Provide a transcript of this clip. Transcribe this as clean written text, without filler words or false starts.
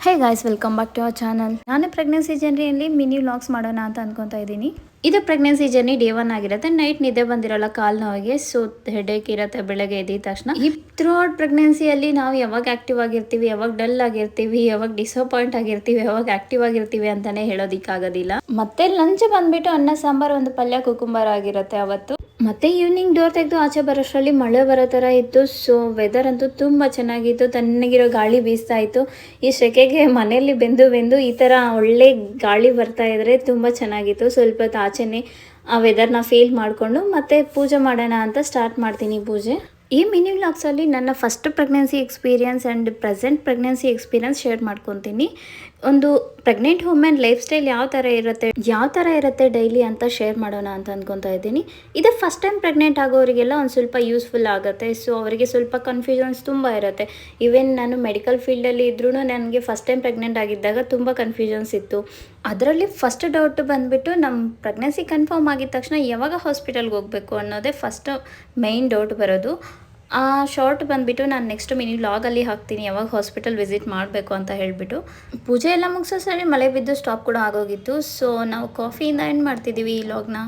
Hey guys, welcome back to our channel. ನಾನು pregnancy ಜರ್ನಿಯಲ್ಲಿ mini vlogs ಮಾಡೋಣ ಅಂತ ಅನ್ಕೊತಾ ಇದ್ದೀನಿ. ಇದು ಪ್ರೆಗ್ನೆನ್ಸಿ ಜರ್ನಿ ಡೇ 1 ಆಗಿರುತ್ತೆ. ನೈಟ್ ನಿದ್ದೆ ಬಂದಿರಲ್ಲ ಕಾಲು ನೋವಿಗೆ, ಸೊ ಹೆಡೇಕ್ ಇರುತ್ತೆ ಬೆಳಗ್ಗೆ ಎದ್ದಿದ ತಕ್ಷಣ. ಈ ಥ್ರೂ ಔಟ್ ಪ್ರೆಗ್ನೆನ್ಸಿಯಲ್ಲಿ ನಾವು ಯಾವಾಗ ಆಕ್ಟಿವ್ ಆಗಿರ್ತೀವಿ, ಯಾವಾಗ ಡಲ್ ಆಗಿರ್ತೀವಿ, ಯಾವಾಗ ಡಿಸಪಾಯಿಂಟ್ ಆಗಿರ್ತೀವಿ, ಯಾವಾಗ ಆಕ್ಟಿವ್ ಆಗಿರ್ತೀವಿ ಅಂತಾನೆ ಹೇಳೋದಿಕ್ಕಾಗೋದಿಲ್ಲ. ಮತ್ತೆ ಲಂಚ್ ಬಂದ್ಬಿಟ್ಟು ಅನ್ನ ಸಾಂಬಾರ್, ಒಂದು ಪಲ್ಯ, ಕುಕುಂಬರ್ ಆಗಿರುತ್ತೆ ಅವತ್ತು. ಮತ್ತೆ ಈವ್ನಿಂಗ್ ಡೋರ್ ತೆಗೆದು ಆಚೆ ಬರೋಷ್ಟರಲ್ಲಿ ಮಳೆ ಬರೋ ಥರ ಇತ್ತು. ಸೊ ವೆದರ್ ಅಂತೂ ತುಂಬ ಚೆನ್ನಾಗಿತ್ತು, ತಣ್ಣಗಿರೋ ಗಾಳಿ ಬೀಸ್ತಾ ಇತ್ತು. ಈ ಸೆಕೆಗೆ ಮನೆಯಲ್ಲಿ ಬೆಂದು ಈ ಥರ ಒಳ್ಳೆ ಗಾಳಿ ಬರ್ತಾ ಇದ್ರೆ ತುಂಬ ಚೆನ್ನಾಗಿತ್ತು. ಸ್ವಲ್ಪ ಹೊತ್ತು ಆಚೆನೆ ಆ ವೆದರ್ನ ಫೀಲ್ ಮಾಡಿಕೊಂಡು ಮತ್ತೆ ಪೂಜೆ ಮಾಡೋಣ ಅಂತ ಸ್ಟಾರ್ಟ್ ಮಾಡ್ತೀನಿ ಪೂಜೆ. ಈ ಮಿನಿ ವ್ಲಾಗ್ಸಲ್ಲಿ ನನ್ನ first pregnancy experience and present pregnancy experience share ಮಾಡ್ಕೊತೀನಿ. ಒಂದು ಪ್ರೆಗ್ನೆಂಟ್ ವುಮೆನ್ ಲೈಫ್ ಸ್ಟೈಲ್ ಯಾವ ಥರ ಇರುತ್ತೆ ಡೈಲಿ ಅಂತ ಶೇರ್ ಮಾಡೋಣ ಅಂತ ಅಂದ್ಕೊತಾ ಇದ್ದೀನಿ. ಇದು ಫಸ್ಟ್ ಟೈಮ್ ಪ್ರೆಗ್ನೆಂಟ್ ಆಗೋರಿಗೆಲ್ಲ ಒಂದು ಸ್ವಲ್ಪ ಯೂಸ್ಫುಲ್ ಆಗುತ್ತೆ. ಸೊ ಅವರಿಗೆ ಸ್ವಲ್ಪ ಕನ್ಫ್ಯೂಷನ್ಸ್ ತುಂಬ ಇರುತ್ತೆ. ಈವನ್ ನಾನು ಮೆಡಿಕಲ್ ಫೀಲ್ಡಲ್ಲಿ ಇದ್ರೂ ನನಗೆ ಫಸ್ಟ್ ಟೈಮ್ ಪ್ರೆಗ್ನೆಂಟ್ ಆಗಿದ್ದಾಗ ತುಂಬ ಕನ್ಫ್ಯೂಷನ್ಸ್ ಇತ್ತು. ಅದರಲ್ಲಿ ಫಸ್ಟ್ ಡೌಟ್ ಬಂದುಬಿಟ್ಟು ನಮ್ಮ ಪ್ರೆಗ್ನೆನ್ಸಿ ಕನ್ಫರ್ಮ್ ಆಗಿದ ತಕ್ಷಣ ಯಾವಾಗ ಹಾಸ್ಪಿಟಲ್ಗೆ ಹೋಗಬೇಕು ಅನ್ನೋದೇ ಫಸ್ಟ್ ಮೈನ್ ಡೌಟ್ ಬರೋದು. ಆ ಶಾರ್ಟ್ ಬಂದುಬಿಟ್ಟು ನಾನು ನೆಕ್ಸ್ಟ್ ಮಿನಿ ವ್ಲಾಗಲ್ಲಿ ಹಾಕ್ತೀನಿ, ಯಾವಾಗ ಹಾಸ್ಪಿಟಲ್ ವಿಸಿಟ್ ಮಾಡಬೇಕು ಅಂತ ಹೇಳಿಬಿಟ್ಟು. ಪೂಜೆ ಎಲ್ಲ ಮುಗಿಸೋ ಸರಿ ಮಳೆ ಬಿದ್ದು ಸ್ಟಾಪ್ ಕೂಡ ಆಗೋಗಿತ್ತು. ಸೊ ನಾವು ಕಾಫಿಯಿಂದ ಎಂಡ್ ಮಾಡ್ತಿದ್ದೀವಿ ಈ ವ್ಲಾಗ್ನ.